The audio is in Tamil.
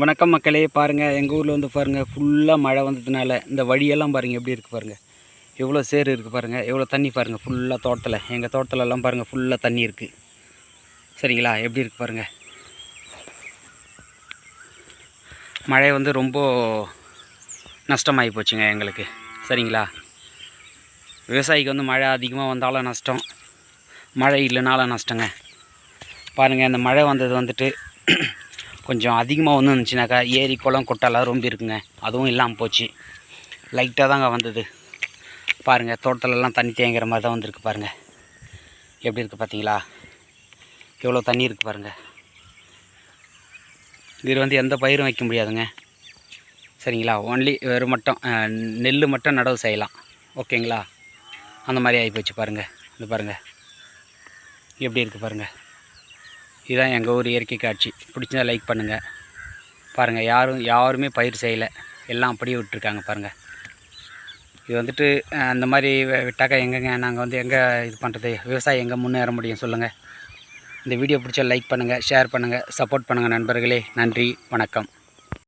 வணக்கம் மக்களே, பாருங்கள் எங்கள் ஊரில் வந்து பாருங்கள் ஃபுல்லாக மழை வந்ததுனால இந்த வழியெல்லாம் பாருங்கள் எப்படி இருக்குது பாருங்கள். எவ்வளோ சேறு இருக்குது பாருங்கள், எவ்வளோ தண்ணி பாருங்கள். ஃபுல்லாக தோட்டத்தில் எங்கள் தோட்டத்திலலாம் பாருங்கள் ஃபுல்லாக தண்ணி இருக்குது. சரிங்களா, எப்படி இருக்குது பாருங்கள். மழை வந்து ரொம்ப நஷ்டமாகி போச்சுங்க எங்களுக்கு. சரிங்களா, விவசாயிக்கு வந்து மழை அதிகமாக வந்தாலும் நஷ்டம், மழை இல்லைனாலும் நஷ்டங்க. பாருங்கள், இந்த மழை வந்தது வந்துட்டு கொஞ்சம் அதிகமாக வந்து இருந்துச்சுனாக்கா ஏரி குளம் குட்டெல்லாம் ரொம்ப இருக்குங்க. அதுவும் இல்லாமல் போச்சு, லைட்டாக தாங்க வந்தது. பாருங்கள், தோட்டத்திலலாம் தண்ணி தேங்குற மாதிரி தான் வந்துருக்கு பாருங்கள். எப்படி இருக்குது பார்த்தீங்களா, எவ்வளோ தண்ணி இருக்குது பாருங்கள். இது வந்து எந்த பயிரும் வைக்க முடியாதுங்க. சரிங்களா, ஒன்லி வெறும் மட்டும் நெல் மட்டும் நடவு செய்யலாம். ஓகேங்களா, அந்த மாதிரி ஆகிப்போச்சு பாருங்கள். இது பாருங்கள் எப்படி இருக்குது பாருங்கள். இதுதான் எங்கள் ஊர் இயற்கை காட்சி. பிடிச்சதா லைக் பண்ணுங்கள். பாருங்கள், யாருமே பயிர் செய்யலை, எல்லாம் அப்படியே விட்டுருக்காங்க பாருங்கள். இது வந்துட்டு அந்த மாதிரி விட்டாக்கா எங்கேங்க நாங்கள் வந்து எங்கே இது பண்ணுறது, விவசாயம் எங்கே முன்னேற முடியும் சொல்லுங்கள். இந்த வீடியோ பிடிச்சா லைக் பண்ணுங்கள், ஷேர் பண்ணுங்கள், சப்போர்ட் பண்ணுங்கள் நண்பர்களே. நன்றி, வணக்கம்.